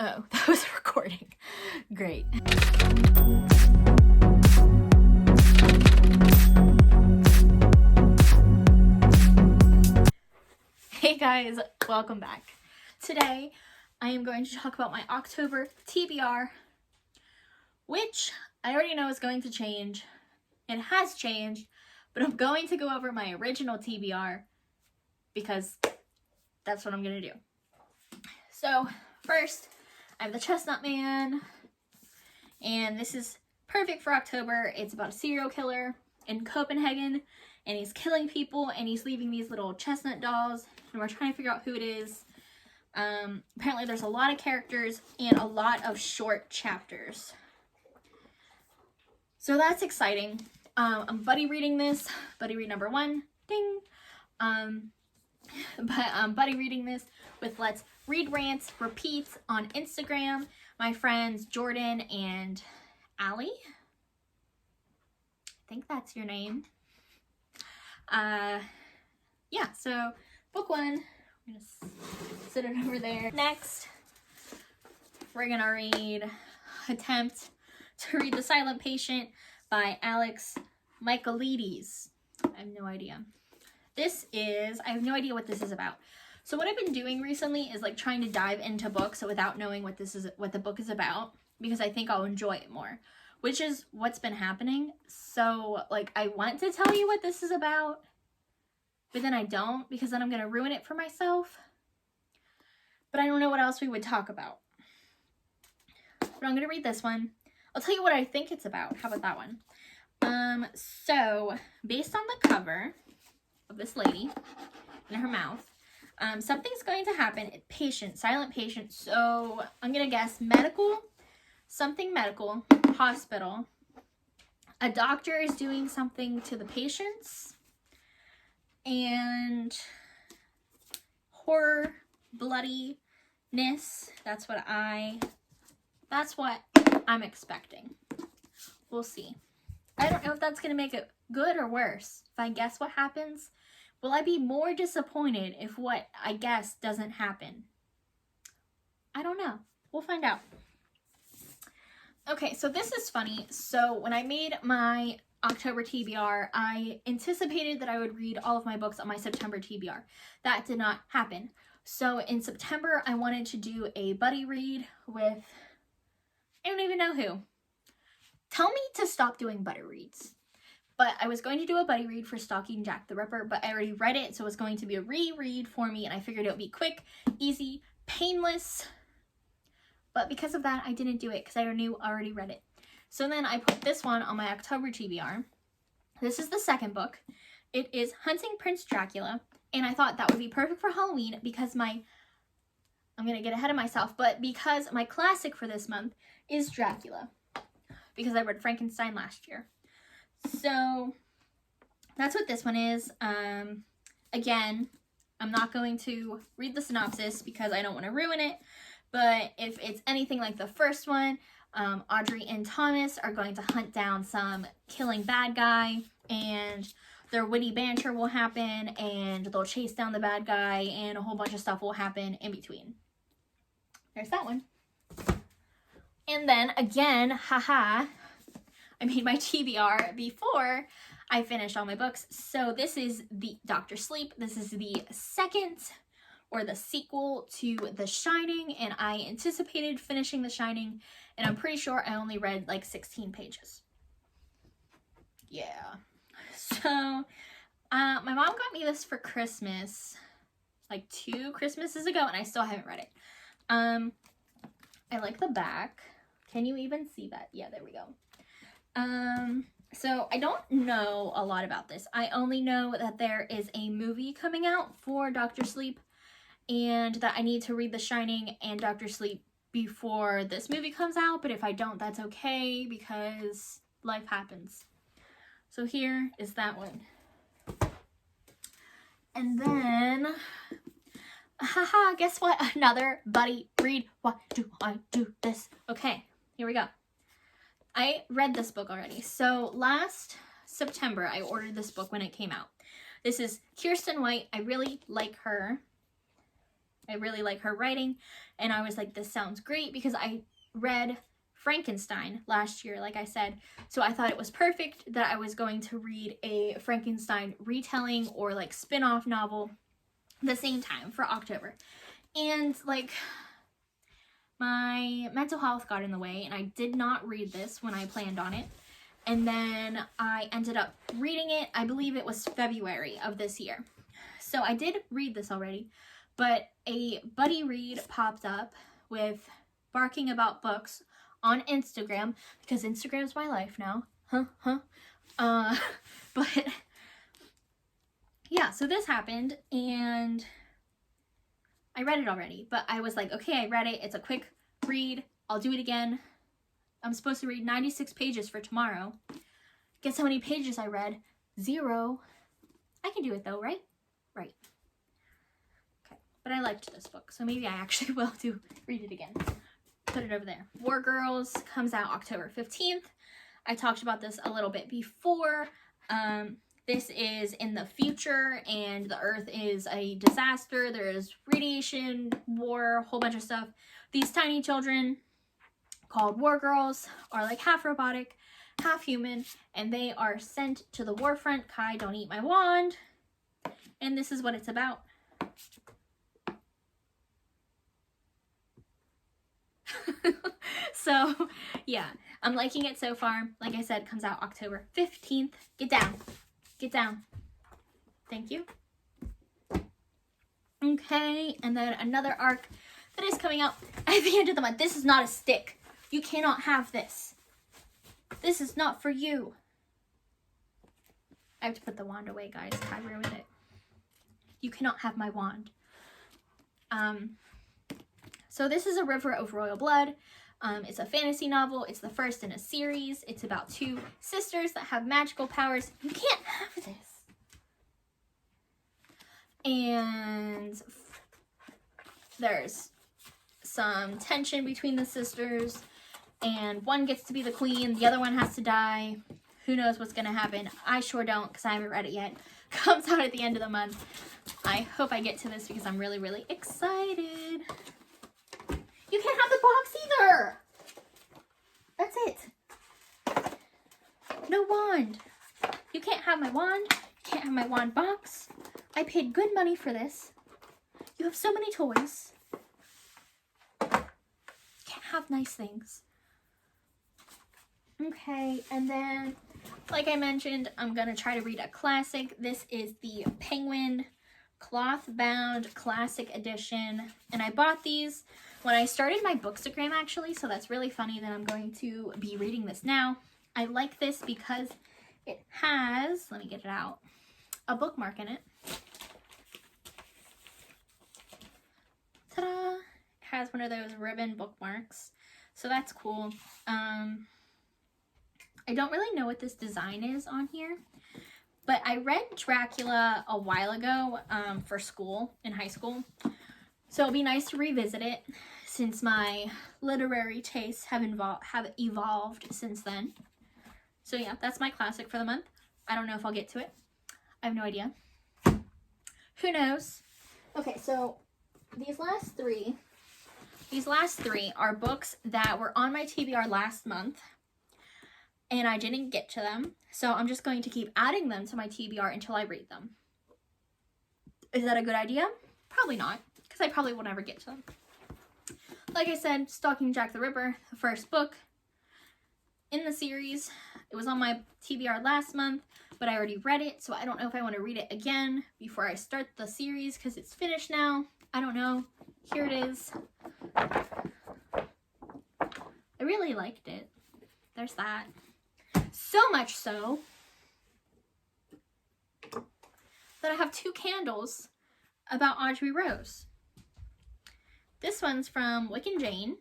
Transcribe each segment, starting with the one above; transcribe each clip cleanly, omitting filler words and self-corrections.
Oh, that was recording. Great. Hey guys, welcome back. Today, I am going to talk about my October TBR, which I already know is going to change. It has changed, but I'm going to go over my original TBR because that's what I'm going to do. So, first, I have The Chestnut Man, and this is perfect for October. It's about a serial killer in Copenhagen, and he's killing people, and he's leaving these little chestnut dolls, and we're trying to figure out who it is. Apparently there's a lot of characters and a lot of short chapters. So that's exciting. I'm buddy reading this, buddy read number 1, ding. Buddy reading this with Let's Read Rants Repeats on Instagram. My friends Jordan and Allie. I think that's your name. Yeah, so book 1. I'm gonna sit it over there. Next, we're gonna attempt to read The Silent Patient by Alex Michaelides. I have no idea. I have no idea what this is about. So what I've been doing recently is like trying to dive into books without knowing what the book is about, because I think I'll enjoy it more, which is what's been happening. So like I want to tell you what this is about, but then I don't, because then I'm going to ruin it for myself. But I don't know what else we would talk about. But I'm going to read this one. I'll tell you what I think it's about. How about that one? So based on the cover of this lady in her mouth, something's going to happen. Silent patient. So I'm going to guess medical, something medical, hospital. A doctor is doing something to the patients, and horror, bloodiness. That's what I'm expecting. We'll see. I don't know if that's going to make it good or worse. If I guess what happens, will I be more disappointed if what I guess doesn't happen? I don't know. We'll find out. Okay, so this is funny. So when I made my October TBR, I anticipated that I would read all of my books on my September TBR. That did not happen. So in September, I wanted to do a buddy read with, I don't even know who. Tell me to stop doing buddy reads. But I was going to do a buddy read for Stalking Jack the Ripper, but I already read it, so it was going to be a reread for me, and I figured it would be quick, easy, painless. But because of that, I didn't do it because I already read it. So then I put this one on my October TBR. This is the second book. It is Hunting Prince Dracula, and I thought that would be perfect for Halloween because I'm going to get ahead of myself, but because my classic for this month is Dracula, because I read Frankenstein last year. So that's what this one is. Again, I'm not going to read the synopsis because I don't want to ruin it, but if it's anything like the first one, Audrey and Thomas are going to hunt down some killing bad guy, and their witty banter will happen, and they'll chase down the bad guy, and a whole bunch of stuff will happen in between. There's that one. And then again, haha, I made my TBR before I finished all my books. So this is the Dr. Sleep. This is the second or the sequel to The Shining, and I anticipated finishing The Shining, and I'm pretty sure I only read like 16 pages. Yeah. So my mom got me this for Christmas like 2 Christmases ago, and I still haven't read it. I like the back. Can you even see that? Yeah, there we go. So I don't know a lot about this. I only know that there is a movie coming out for Dr. Sleep, and that I need to read The Shining and Dr. Sleep before this movie comes out, but if I don't, that's okay because life happens. So here is that one. And then, haha, guess what? Another buddy read. Why do I do this? Okay, here we go. I read this book already. So last September, I ordered this book when it came out. This is Kirsten White. I really like her. I really like her writing, and I was like, this sounds great, because I read Frankenstein last year, like I said, so I thought it was perfect that I was going to read a Frankenstein retelling or like spin-off novel the same time for October. And like, my mental health got in the way, and I did not read this when I planned on it. And then I ended up reading it, I believe it was February of this year. So I did read this already, but a buddy read popped up with barking about books on Instagram, because Instagram's my life now. But yeah, so this happened, and I read it already, but I was like, okay, I read it. It's a quick read. I'll do it again. I'm supposed to read 96 pages for tomorrow. Guess how many pages I read? 0. I can do it though, right? Right. Okay, but I liked this book, so maybe I actually will read it again. Put it over there. War Girls comes out October 15th. I talked about this a little bit before. This is in the future, and the Earth is a disaster. There's radiation, war, a whole bunch of stuff. These tiny children, called War Girls, are like half robotic, half human, and they are sent to the war front. Kai, don't eat my wand. And this is what it's about. So, yeah, I'm liking it so far. Like I said, comes out October 15th. Get down. Get down. Thank you. Okay, and then another arc that is coming out at the end of the month. This is not a stick. You cannot have this. This is not for you. I have to put the wand away, guys. I ruined it. You cannot have my wand. So this is A River of Royal Blood. It's a fantasy novel. It's the first in a series. It's about 2 sisters that have magical powers. You can't have this. And there's some tension between the sisters, and one gets to be the queen, the other one has to die. Who knows what's gonna happen? I sure don't, because I haven't read it yet. Comes out at the end of the month. I hope I get to this because I'm really, really excited. You can't have the box either. That's it. No wand. You can't have my wand. You can't have my wand box. I paid good money for this. You have so many toys. Can't have nice things. Okay, and then, like I mentioned, I'm gonna try to read a classic. This is the Penguin cloth-bound classic edition, and I bought these when I started my Bookstagram, actually, so that's really funny that I'm going to be reading this now. I like this because it has, let me get it out, a bookmark in it. Ta-da! It has one of those ribbon bookmarks, so that's cool. I don't really know what this design is on here, but I read Dracula a while ago for school, in high school. So it'll be nice to revisit it since my literary tastes have evolved since then. So yeah, that's my classic for the month. I don't know if I'll get to it. I have no idea. Who knows? Okay, so these last three are books that were on my TBR last month, and I didn't get to them. So I'm just going to keep adding them to my TBR until I read them. Is that a good idea? Probably not, because I probably will never get to them. Like I said, Stalking Jack the Ripper, the first book in the series. It was on my TBR last month, but I already read it, so I don't know if I want to read it again before I start the series, because it's finished now. I don't know. Here it is. I really liked it. There's that. So much so that I have 2 candles about Audrey Rose. This one's from Wick and Jane,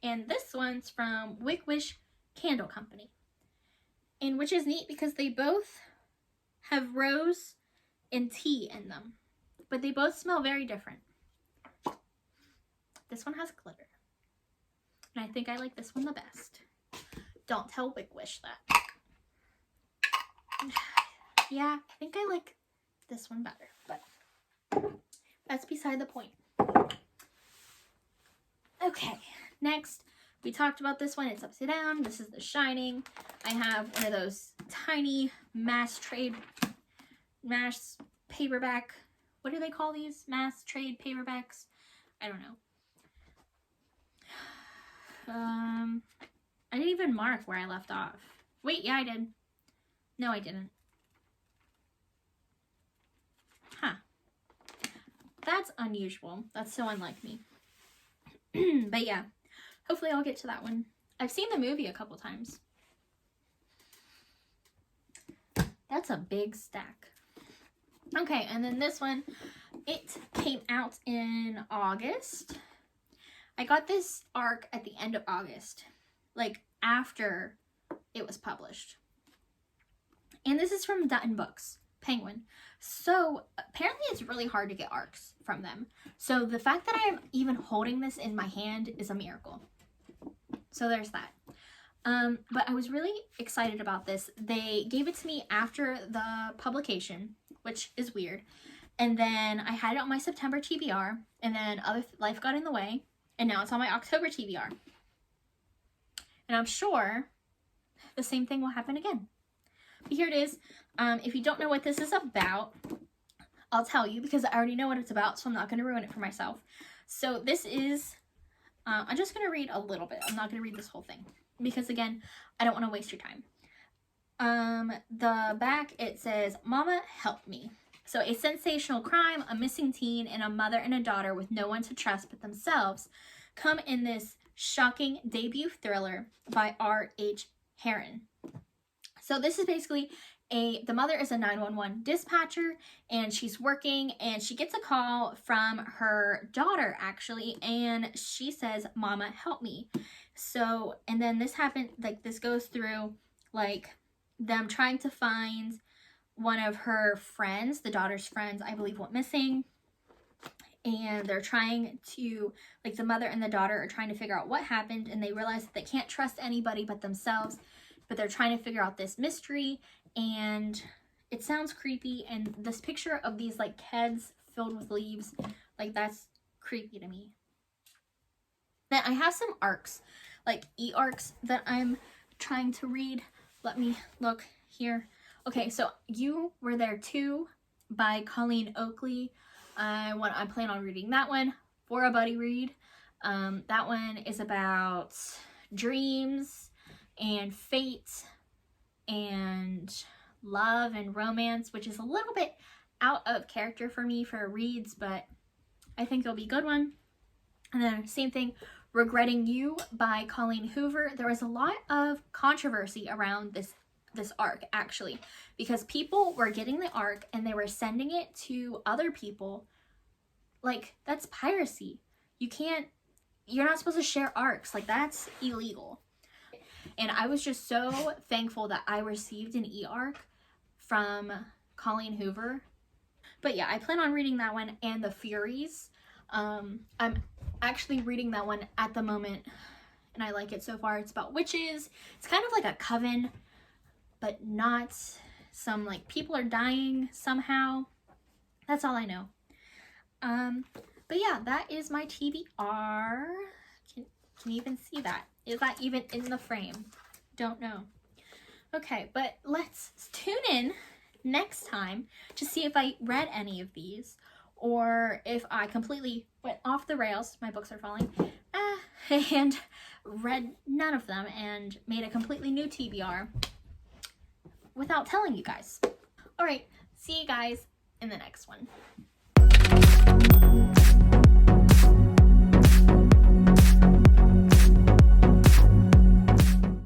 and this one's from Wick Wish Candle Company. And which is neat because they both have rose and tea in them, but they both smell very different. This one has glitter, and I think I like this one the best. Don't tell Wick Wish that. Yeah, I think I like this one better, but that's beside the point. Okay, next, we talked about this one. It's upside down. This is The Shining. I have one of those tiny mass paperback, what do they call these? Mass trade paperbacks? I don't know. I didn't even mark where I left off. Wait, yeah, I did. No, I didn't. Huh. That's unusual. That's so unlike me. But yeah, hopefully I'll get to that one. I've seen the movie a couple times. That's a big stack. Okay, and then this one, it came out in August. I got this arc at the end of August, like after it was published. And this is from Dutton Books, Penguin. So apparently it's really hard to get arcs from them. So the fact that I'm even holding this in my hand is a miracle. So there's that. But I was really excited about this. They gave it to me after the publication, which is weird. And then I had it on my September TBR, and then life got in the way, and now it's on my October TBR. And I'm sure the same thing will happen again. But here it is. If you don't know what this is about, I'll tell you because I already know what it's about, so I'm not going to ruin it for myself. So this is, I'm just going to read a little bit. I'm not going to read this whole thing because, again, I don't want to waste your time. The back, it says, "Mama, help me." So a sensational crime, a missing teen, and a mother and a daughter with no one to trust but themselves come in this shocking debut thriller by R.H. Herron. So this is basically the mother is a 911 dispatcher, and she's working, and she gets a call from her daughter, actually, and she says, "Mama, help me." So, and then this happened, like, this goes through, like, them trying to find one of her friends, the daughter's friends, I believe, went missing. And they're trying to, like, the mother and the daughter are trying to figure out what happened, and they realize that they can't trust anybody but themselves, but they're trying to figure out this mystery, and it sounds creepy, and this picture of these, like, heads filled with leaves, like, that's creepy to me. Then I have some arcs, like e-arcs that I'm trying to read. Let me look here. Okay, so You Were There Too by Colleen Oakley. I plan on reading that one for a buddy read. That one is about dreams and fate and love and romance, which is a little bit out of character for me for reads, but I think it'll be a good one. And then same thing, Regretting You by Colleen Hoover. There was a lot of controversy around this arc, actually, because people were getting the arc and they were sending it to other people. Like, that's piracy. You're not supposed to share arcs. Like, that's illegal. And I was just so thankful that I received an e-arc from Colleen Hoover. But yeah, I plan on reading that one and The Furies. I'm actually reading that one at the moment, and I like it so far. It's about witches. It's kind of like a coven, but not some, like, people are dying somehow. That's all I know. But yeah, that is my TBR. Can you even see that? Is that even in the frame? Don't know. Okay, but let's tune in next time to see if I read any of these, or if I completely went off the rails, my books are falling, and read none of them and made a completely new TBR without telling you guys. All right, see you guys in the next one.